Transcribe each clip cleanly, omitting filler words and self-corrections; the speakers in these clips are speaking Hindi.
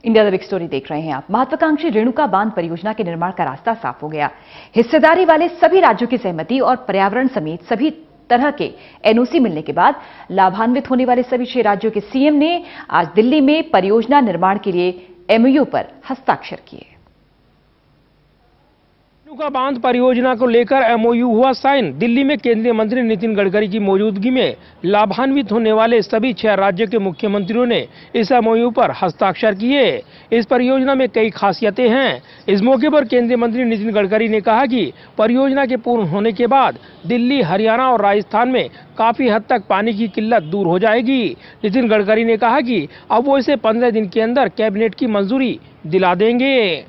इंडिया द बिग स्टोरी देख रहे हैं आप। महत्वाकांक्षी रेणुका बांध परियोजना के निर्माण का रास्ता साफ हो गया। हिस्सेदारी वाले सभी राज्यों की सहमति और पर्यावरण समेत सभी तरह के एनओसी मिलने के बाद लाभान्वित होने वाले सभी 6 राज्यों के सीएम ने आज दिल्ली में परियोजना निर्माण के लिए एमओयू पर हस्ताक्षर किए। रेणुका बांध परियोजना को लेकर एमओयू हुआ साइन। दिल्ली में केंद्रीय मंत्री नितिन गडकरी की मौजूदगी में लाभान्वित होने वाले सभी 6 राज्यों के मुख्यमंत्रियों ने इस एमओयू पर हस्ताक्षर किए। इस परियोजना में कई खासियतें हैं। इस मौके पर केंद्रीय मंत्री नितिन गडकरी ने कहा कि परियोजना के पूर्ण होने के बाद दिल्ली, हरियाणा और राजस्थान में काफी हद तक पानी की किल्लत दूर हो जाएगी। नितिन गडकरी ने कहा कि अब वो इसे 15 दिन के अंदर कैबिनेट की मंजूरी दिला देंगे।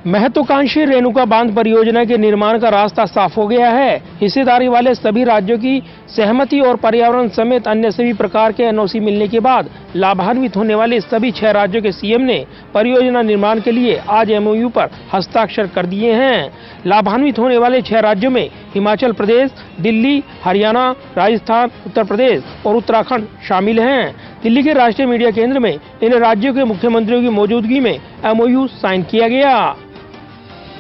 महत्वाकांक्षी रेणुका बांध परियोजना के निर्माण का रास्ता साफ हो गया है। हिस्सेदारी वाले सभी राज्यों की सहमति और पर्यावरण समेत अन्य सभी प्रकार के एनओसी मिलने के बाद लाभान्वित होने वाले सभी 6 राज्यों के सीएम ने परियोजना निर्माण के लिए आज एमओयू पर हस्ताक्षर कर दिए हैं। लाभान्वित होने वाले 6 राज्यों में हिमाचल प्रदेश, दिल्ली, हरियाणा, राजस्थान, उत्तर प्रदेश और उत्तराखंड शामिल हैं। दिल्ली के राष्ट्रीय मीडिया केंद्र में इन राज्यों के मुख्यमंत्रियों की मौजूदगी में एमओयू साइन किया गया।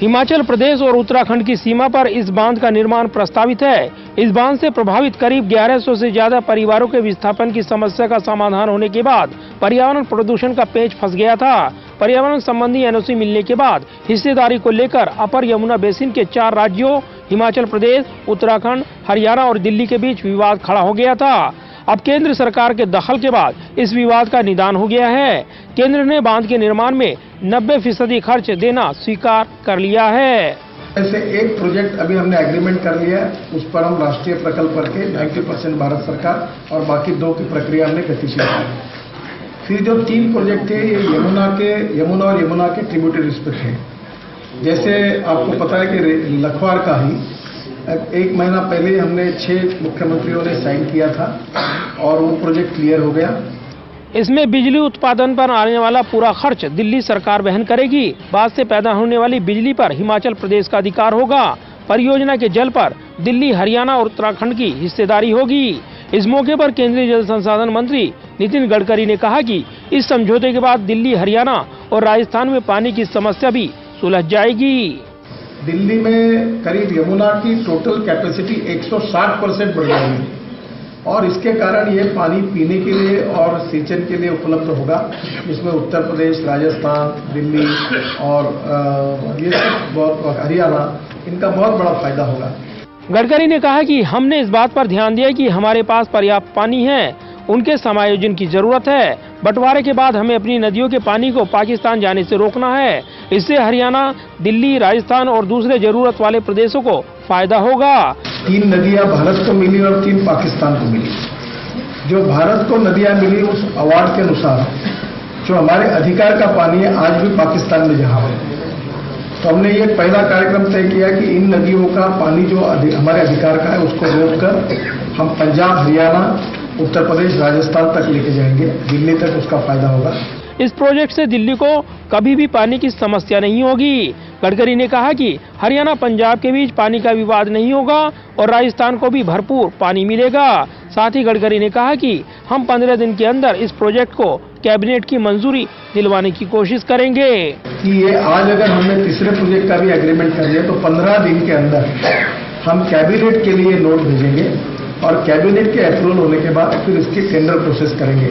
हिमाचल प्रदेश और उत्तराखंड की सीमा पर इस बांध का निर्माण प्रस्तावित है। इस बांध से प्रभावित करीब 1100 से ज्यादा परिवारों के विस्थापन की समस्या का समाधान होने के बाद पर्यावरण प्रदूषण का पेच फंस गया था। पर्यावरण संबंधी एनओसी मिलने के बाद हिस्सेदारी को लेकर अपर यमुना बेसिन के 4 राज्यों हिमाचल प्रदेश, उत्तराखंड, हरियाणा और दिल्ली के बीच विवाद खड़ा हो गया था। अब केंद्र सरकार के दखल के बाद इस विवाद का निदान हो गया है। केंद्र ने बांध के निर्माण में 90% खर्च देना स्वीकार कर लिया है। ऐसे एक प्रोजेक्ट अभी हमने एग्रीमेंट कर लिया है, उस पर हम राष्ट्रीय प्रकल्प करके 90% भारत सरकार और बाकी 2 की प्रक्रिया हमने गतिशील की। फिर जो 3 प्रोजेक्ट थे ये यमुना और यमुना के ट्रिब्यूटरीज पे थे। जैसे आपको पता है कि लखवार का ही 1 महीना पहले हमने 6 मुख्यमंत्रियों ने साइन किया था और वो प्रोजेक्ट क्लियर हो गया। इसमें बिजली उत्पादन पर आने वाला पूरा खर्च दिल्ली सरकार वहन करेगी। बांध से पैदा होने वाली बिजली पर हिमाचल प्रदेश का अधिकार होगा। परियोजना के जल पर दिल्ली, हरियाणा और उत्तराखंड की हिस्सेदारी होगी। इस मौके पर केंद्रीय जल संसाधन मंत्री नितिन गडकरी ने कहा कि इस समझौते के बाद दिल्ली, हरियाणा और राजस्थान में पानी की समस्या भी सुलझ जाएगी। दिल्ली में करीब यमुना की टोटल कैपेसिटी 160% बढ़ जाएगी और इसके कारण ये पानी पीने के लिए और सिंचाई के लिए उपलब्ध होगा, जिसमें उत्तर प्रदेश, राजस्थान, दिल्ली और ये सब हरियाणा, इनका बहुत बड़ा फायदा होगा। गडकरी ने कहा कि हमने इस बात पर ध्यान दिया कि हमारे पास पर्याप्त पानी है, उनके समायोजन की जरूरत है। बंटवारे के बाद हमें अपनी नदियों के पानी को पाकिस्तान जाने से रोकना है। इससे हरियाणा, दिल्ली, राजस्थान और दूसरे जरूरत वाले प्रदेशों को फायदा होगा। 3 नदियां भारत को मिली और 3 पाकिस्तान को मिली। जो भारत को नदियां मिली उस अवार्ड के अनुसार जो हमारे अधिकार का पानी है आज भी पाकिस्तान में जहां है, तो हमने ये पहला कार्यक्रम तय किया कि इन नदियों का पानी जो हमारे अधिकार का है उसको रोककर हम पंजाब, हरियाणा, उत्तर प्रदेश, राजस्थान तक लेके जाएंगे। दिल्ली तक उसका फायदा होगा। इस प्रोजेक्ट से दिल्ली को कभी भी पानी की समस्या नहीं होगी। गडकरी ने कहा कि हरियाणा, पंजाब के बीच पानी का विवाद नहीं होगा और राजस्थान को भी भरपूर पानी मिलेगा। साथ ही गडकरी ने कहा कि हम 15 दिन के अंदर इस प्रोजेक्ट को कैबिनेट की मंजूरी दिलवाने की कोशिश करेंगे। कि ये आज अगर हमने तीसरे प्रोजेक्ट का भी एग्रीमेंट कर लिया तो 15 दिन के अंदर हम कैबिनेट के लिए नोट भेजेंगे और कैबिनेट के अप्रूवल होने के बाद फिर इसकी टेंडर प्रोसेस करेंगे।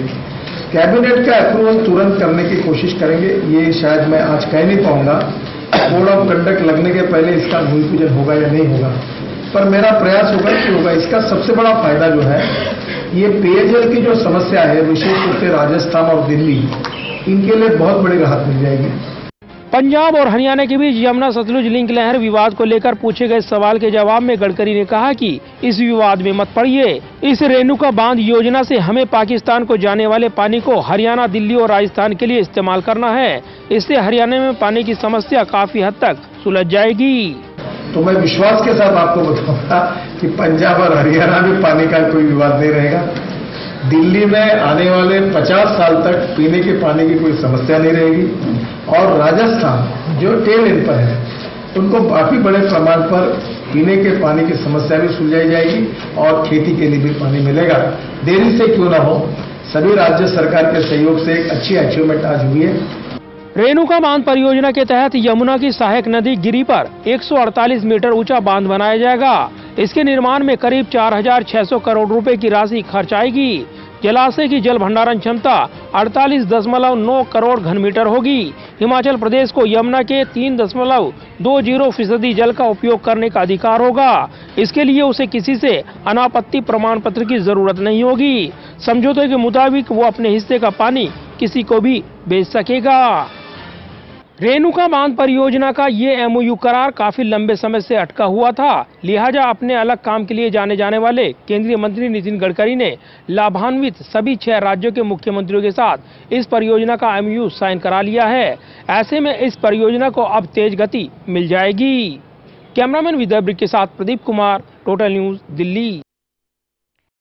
कैबिनेट का अप्रूवल तुरंत करने की कोशिश करेंगे। ये शायद मैं आज कह नहीं पाऊंगा, कोड ऑफ कंडक्ट लगने के पहले इसका भूमि पूजन होगा या नहीं होगा, पर मेरा प्रयास होगा कि होगा। इसका सबसे बड़ा फायदा जो है ये पेयजल की जो समस्या है विशेष रूप से राजस्थान और दिल्ली, इनके लिए बहुत बड़ी राहत मिल जाएगी। पंजाब और हरियाणा के बीच यमुना सतलुज लिंक नहर विवाद को लेकर पूछे गए सवाल के जवाब में गडकरी ने कहा कि इस विवाद में मत पड़िए। इस रेणुका बांध योजना से हमें पाकिस्तान को जाने वाले पानी को हरियाणा, दिल्ली और राजस्थान के लिए इस्तेमाल करना है। इससे हरियाणा में पानी की समस्या काफी हद तक सुलझ जाएगी। तो मैं विश्वास के साथ आपको बताऊंगा कि पंजाब और हरियाणा में पानी का कोई विवाद नहीं रहेगा। दिल्ली में आने वाले 50 साल तक पीने के पानी की कोई समस्या नहीं रहेगी और राजस्थान जो टेल एंड पर है उनको काफी बड़े प्रमाण पर पीने के पानी की समस्या भी सुलझाई जाएगी और खेती के लिए भी पानी मिलेगा। देरी से क्यों ना हो, सभी राज्य सरकार के सहयोग से एक अच्छी अचीवमेंट आज हुई है। रेणुका बांध परियोजना के तहत यमुना की सहायक नदी गिरी पर 148 मीटर ऊंचा बांध बनाया जाएगा। इसके निर्माण में करीब 4,600 करोड़ रुपए की राशि खर्च आएगी। जलाशय की जल भंडारण क्षमता 48.9 करोड़ घन मीटर होगी। हिमाचल प्रदेश को यमुना के 3.20% जल का उपयोग करने का अधिकार होगा। इसके लिए उसे किसी से अनापत्ति प्रमाण पत्र की जरूरत नहीं होगी। समझौते के मुताबिक वो अपने हिस्से का पानी किसी को भी बेच सकेगा। रेणुका बांध परियोजना का ये एमओयू करार काफी लंबे समय से अटका हुआ था। लिहाजा अपने अलग काम के लिए जाने जाने वाले केंद्रीय मंत्री नितिन गडकरी ने लाभान्वित सभी 6 राज्यों के मुख्यमंत्रियों के साथ इस परियोजना का एमओयू साइन करा लिया है। ऐसे में इस परियोजना को अब तेज गति मिल जाएगी। कैमरामैन विदय ब्रिक के साथ प्रदीप कुमार, टोटल न्यूज, दिल्ली।